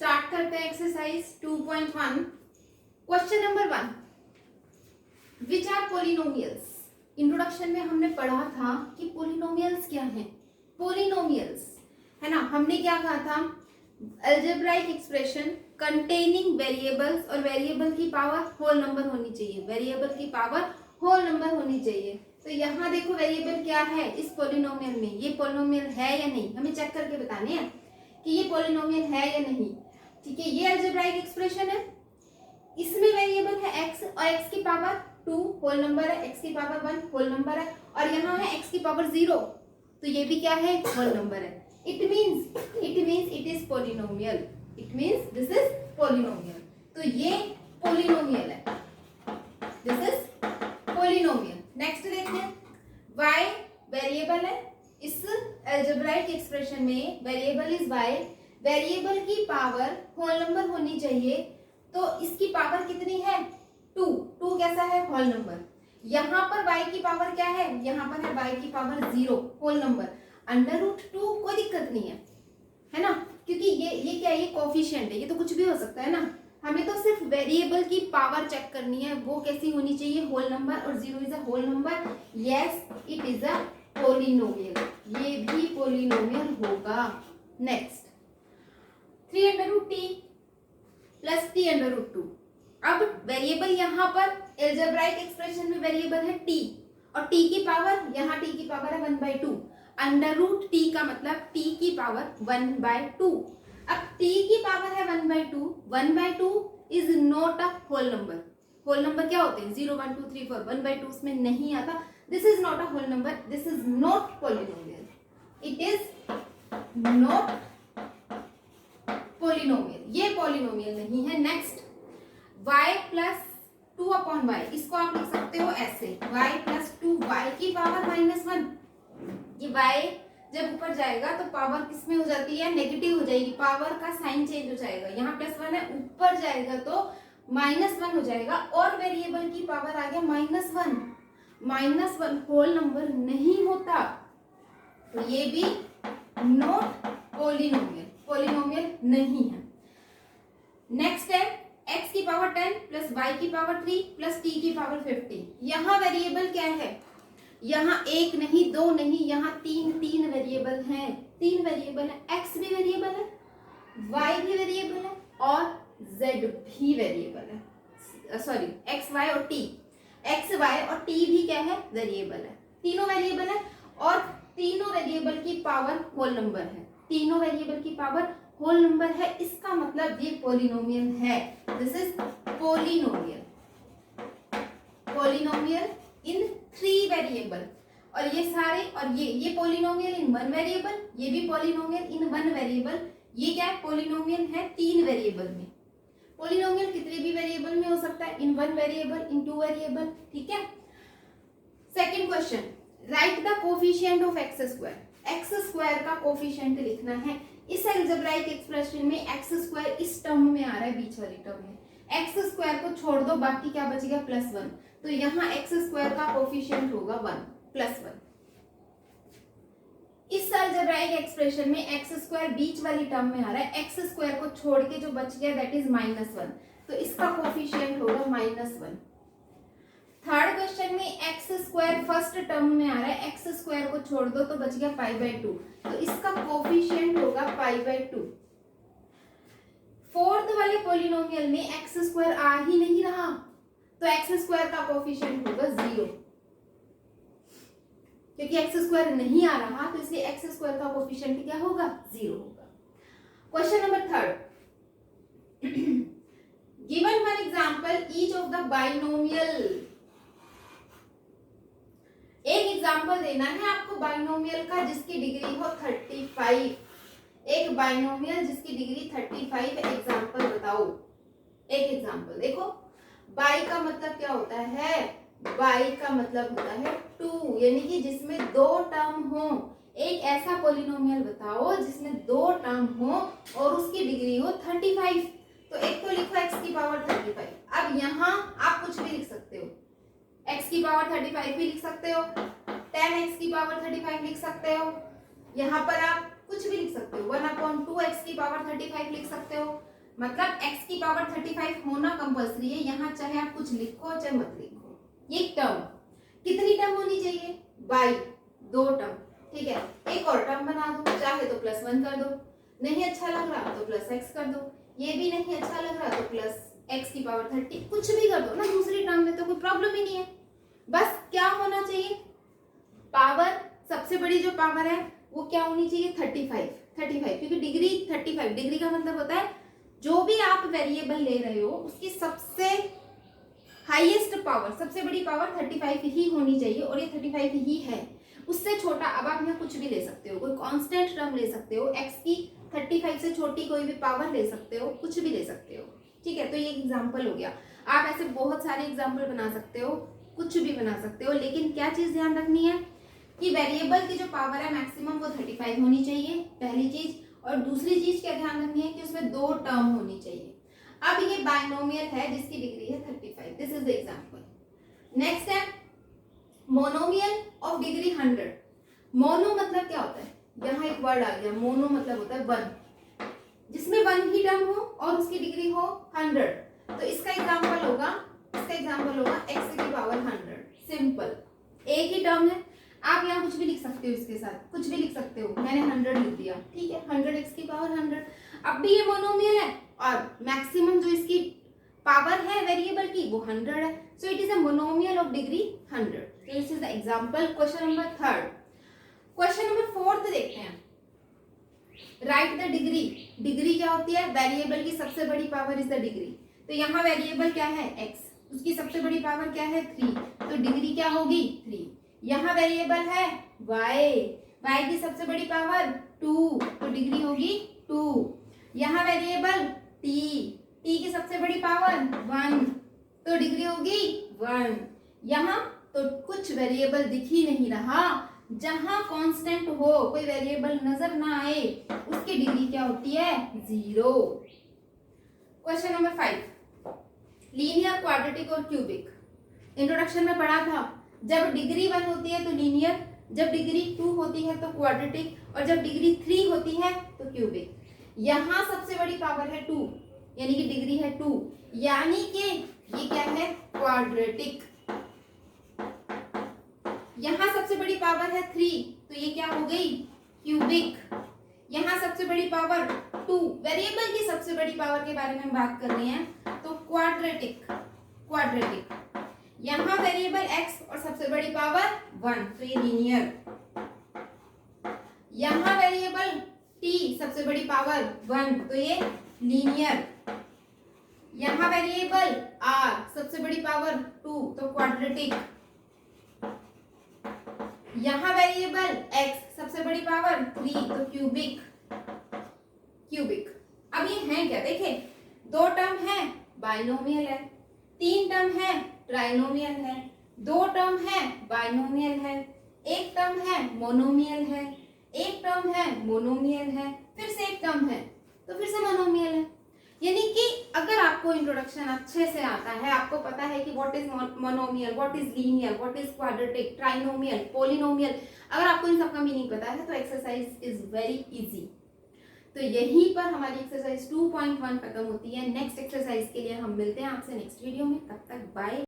Start करते हैं exercise 2.1। Question number 1, which are polynomials. Introduction में हमने पढ़ा था कि पोलिनोमियल्स क्या हैं। पोलिनोमियल्स है ना, हमने क्या कहा था, अलजेब्राइक एक्सप्रेशन कंटेनिंग वेरिएबल्स और वेरिएबल की पावर होल नंबर होनी चाहिए, वेरिएबल की पावर होल नंबर होनी चाहिए। तो यहाँ देखो वेरिएबल क्या है इस पोलिनोमियल में, ये पोलिनोमियल है या नहीं, हमें चेक करके बताने हैं कि ये पोलिनोमियल है या नहीं। ठीक है, ये अलजेब्राइक एक्सप्रेशन है, इसमें वेरिएबल है x और x की पावर 2 होल नंबर है, x की पावर 1 होल नंबर है, और यहाँ है x की पावर 0, तो ये भी क्या है, होल नंबर है। It means it is polynomial, it means this is polynomial. तो ये पोलिनोमियल है, दिस इज पोलिनोमियल। नेक्स्ट देखते हैं, y वेरिएबल है, इस अलजेब्राइक एक्सप्रेशन में वेरिएबल इज y, वेरिएबल की पावर होल नंबर होनी चाहिए, तो इसकी पावर कितनी है 2, 2 कैसा है, होल नंबर। यहाँ पर y की पावर क्या है, यहाँ पर है y की power 0 whole number, under root 2 कोई दिक्कत नहीं है ना, क्योंकि ये क्या है, ये कोफिशिएंट है, ये तो कुछ भी हो सकता है ना। हमें तो सिर्फ वेरिएबल की पावर चेक करनी है, वो कैसी होनी चाहिए, होल नंबर, और 0 is a whole number. Yes it is a polynomial, ये भी पोलिनोमियल होगा। Next 3√t plus t under root 2। अब वेरिएबल यहाँ पर अलजेब्राइक एक्सप्रेशन में वेरिएबल है t, और t की पावर, यहाँ t की पावर है 1/2, अंडर रूट t का मतलब t की पावर 1/2। अब t की पावर है 1/2, 1/2 is not a whole number. Whole number क्या होते हैं, 0 1 2 3 4, 1/2 उसमें नहीं आता, this is not a whole number, this is not polynomial, it is not polynomial, ये पोलिनोमियल नहीं है। नेक्स्ट y प्लस 2/y, इसको आप लिख सकते हो ऐसे, y प्लस 2, y की पावर -1। ये y जब ऊपर जाएगा तो पावर किस में हो जाती है, नेगेटिव हो जाएगी, पावर का साइन चेंज हो जाएगा, यहाँ +1 है, ऊपर जाएगा तो -1 हो जाएगा, और वेरिएबल की पावर आ गया -1, -1 होल नंबर नहीं होता, तो ये भी नॉट पोलिनोमियल, पोलिनोमियल नहीं है। नेक्स्ट है x की पावर 10 प्लस y की पावर 3 प्लस t की पावर 50। यहाँ वेरिएबल क्या है, यहाँ एक नहीं, दो नहीं, यहाँ तीन वेरिएबल हैं, 3 वेरिएबल है, x भी वेरिएबल है, y भी वेरिएबल है, और z भी वेरिएबल है, सॉरी x y और t, x y और t भी क्या है, वेरिएबल है, तीनों वेरिएबल है, और तीनों वेरिएबल की पावर होल नंबर है, तीनों वेरिएबल की पावर होल नंबर है, इसका मतलब ये पोलिनोमियल है, this is polynomial, polynomial in 3 variable. और ये सारे, और ये पोलिनोमियल इन 1 वेरिएबल, ये भी पोलिनोमियल इन 1 वेरिएबल, ये क्या है, पोलिनोमियल है 3 वेरिएबल में। पोलिनोमियल कितने भी वेरिएबल में हो सकता है, इन 1 वेरिएबल, इन 2 वेरिएबल, ठीक है। Second question, right the coefficient of x square, x square का कोफिशिएंट लिखना है। इस अलजेब्राइक एक्सप्रेशन में एक्स स्क्वायर इस टर्म में आ रहा है, बीच वाली टर्म में, एक्स स्क्वायर को छोड़ दो, बाकी क्या बचेगा, +1, तो यहाँ एक्स स्क्वायर का कोफिशिएंट होगा 1 +1। इस अलजेब्राइक एक्सप्रेशन में एक्स स्क्वायर बीच वाली टर्म में आ रहा है, एक्स स्क्वायर को छोड़ के जो बच गया दैट इज -1, तो इसका कोफिशिएंट होगा -1। थर्ड क्वेश्चन में एक्स स्क्वायर फर्स्ट टर्म में आ रहा है, एक्स स्क्वायर को छोड़ दो तो बच गया π/2, तो इसका कोफिशिएंट होगा π/2। फोर्थ वाले पोलिनोमियल में एक्स स्क्वायर आ ही नहीं रहा, तो एक्स स्क्वायर का कोफिशिएंट होगा 0, क्योंकि एक्स स्क्वायर नहीं आ रहा, तो इसलिए एक्स स्क्वायर का कोफिशिएंट क्या होगा, 0 होगा। Question number 3, given one example each of the binomial. एक एग्जांपल देना है आपको बाइनोमियल का जिसकी डिग्री हो 35, एक बाइनोमियल जिसकी डिग्री 35, एग्जांपल बताओ। एक एग्जांपल देखो, बाई का मतलब क्या होता है, बाई का मतलब होता है 2, यानी कि जिसमें 2 टर्म हो। एक ऐसा पोलिनोमियल बताओ जिसमें 2 टर्म हो और उसकी डिग्री हो 35, तो एक तो लिखो x की पावर 35। अब यहाँ आप कुछ भी लिख सकते हो, x की पावर 35 भी लिख सकते हो, 10x की पावर 35 लिख सकते हो, यहाँ पर आप कुछ भी लिख सकते हो, 1/2 x की पावर 35 लिख सकते हो, मतलब x की पावर 35 होना कंपल्सरी है, यहाँ चाहे आप कुछ लिखो चाहे मत लिखो। ये टर्म कितनी टर्म होनी चाहिए, बाई 2 टर्म, ठीक है। एक और टर्म बना दो, चाहे तो +1 कर दो, नहीं अच्छा लग रहा तो +x कर दो, ये भी नहीं अच्छा लग रहा तो +x की पावर 30, कुछ भी कर दो ना दूसरी टर्म में, तो कोई प्रॉब्लम ही नहीं है। बस क्या होना चाहिए, पावर सबसे बड़ी जो पावर है वो क्या होनी चाहिए, 35, क्योंकि डिग्री 35, डिग्री का मतलब होता है जो भी आप वेरिएबल ले रहे हो उसकी सबसे हाईएस्ट पावर, सबसे बड़ी पावर 35 ही होनी चाहिए, और ये 35 ही है। उससे छोटा, अब आप यहाँ कुछ भी ले सकते हो, कोई कांस्टेंट टर्म ले सकते हो, x की 35 से छोटी कोई भी पावर ले सकते हो, कुछ भी ले सकते हो, ठीक है। तो ये एग्जाम्पल हो गया। आप ऐसे बहुत सारे एग्जाम्पल बना सकते हो, कुछ भी बना सकते हो, लेकिन क्या चीज ध्यान रखनी है कि वेरिएबल की जो पावर है मैक्सिमम वो 35 होनी चाहिए, पहली चीज। और दूसरी चीज क्या ध्यान रखनी है कि उसमें 2 टर्म होनी चाहिए। अब ये बाइनोमियल है जिसकी डिग्री है 35, this is the example. Next है मोनोमियल ऑफ डिग्री 100। मोनो मतलब क्या होता है, यहाँ एक वर्ड आ गया, मोनो मतलब होता है 1, जिसमें 1 ही टर्म हो और उसकी डिग्री हो 100। तो इसका एग्जांपल होगा x की पावर 100, सिंपल, एक ही टर्म है। आप यहाँ कुछ भी लिख सकते हो, इसके साथ कुछ भी लिख सकते हो, मैंने 100 लिख दिया, ठीक है, 100x की पावर 100। अब भी ये मोनोमियल है और मैक्सिमम जो इसकी पावर है वेरिएबल की वो 100 है, so it is a monomial of degree 100। तो this is the example. Question number 3। Question number 4 देखते हैं। Right the degree. डिग्री क्या होती है, वेरिएबल की सबसे बड़ी पावर इज द डिग्री। तो यहाँ वेरिएबल क्या है x, उसकी सबसे बड़ी पावर क्या है 3, तो डिग्री क्या होगी 3। यहाँ वेरिएबल है y की सबसे बड़ी पावर 2, तो डिग्री होगी 2। यहाँ वेरिएबल t की सबसे बड़ी पावर 1, तो डिग्री होगी 1। यहाँ तो कुछ वेरिएबल दिख ही नहीं रहा, जहां कांस्टेंट हो, कोई वेरिएबल नजर ना आए, उसकी डिग्री क्या होती है 0। क्वेश्चन नंबर 5, लीनियर, क्वाड्रेटिक और क्यूबिक। इंट्रोडक्शन में पढ़ा था, जब डिग्री 1 होती है तो लीनियर, जब डिग्री 2 होती है तो क्वाड्रेटिक, और जब डिग्री 3 होती है तो क्यूबिक। यहाँ सबसे बड़ी पावर है 2, यानी कि डिग्री है 2, यानी कि ये क्या है क्वाड्रेटिक। यहाँ सबसे बड़ी पावर है 3, तो ये क्या हो गई क्यूबिक। यहाँ सबसे बड़ी पावर 2, वेरिएबल की सबसे बड़ी पावर के बारे में बात कर रहे हैं, तो क्वाड्रेटिक। यहाँ वेरिएबल x और सबसे बड़ी पावर 1, तो ये लीनियर। यहाँ वेरिएबल t सबसे बड़ी पावर 1, तो ये लीनियर। यहाँ वेरिएबल r सबसे बड़ी पावर 2, तो क्वाड्रेटिक। यहाँ वेरिएबल x सबसे बड़ी पावर 3, तो क्यूबिक। अब ये है क्या, देखिए 2 टर्म है बाइनोमियल है, 3 टर्म है ट्राइनोमियल है, 2 टर्म है बाइनोमियल है, 1 टर्म है मोनोमियल है, 1 टर्म है मोनोमियल है, फिर से 1 टर्म है तो फिर से मोनोमियल है। यानी कि अगर आपको इंट्रोडक्शन अच्छे से आता है, आपको पता है कि what is monomial, what is linear, what is quadratic, trinomial, polynomial, अगर आपको इन सबका मीनिंग पता है तो एक्सरसाइज इज वेरी इजी। तो यहीं पर हमारी एक्सरसाइज 2.1 खत्म होती है। नेक्स्ट एक्सरसाइज के लिए हम मिलते हैं आपसे नेक्स्ट वीडियो में, तब तक बाय।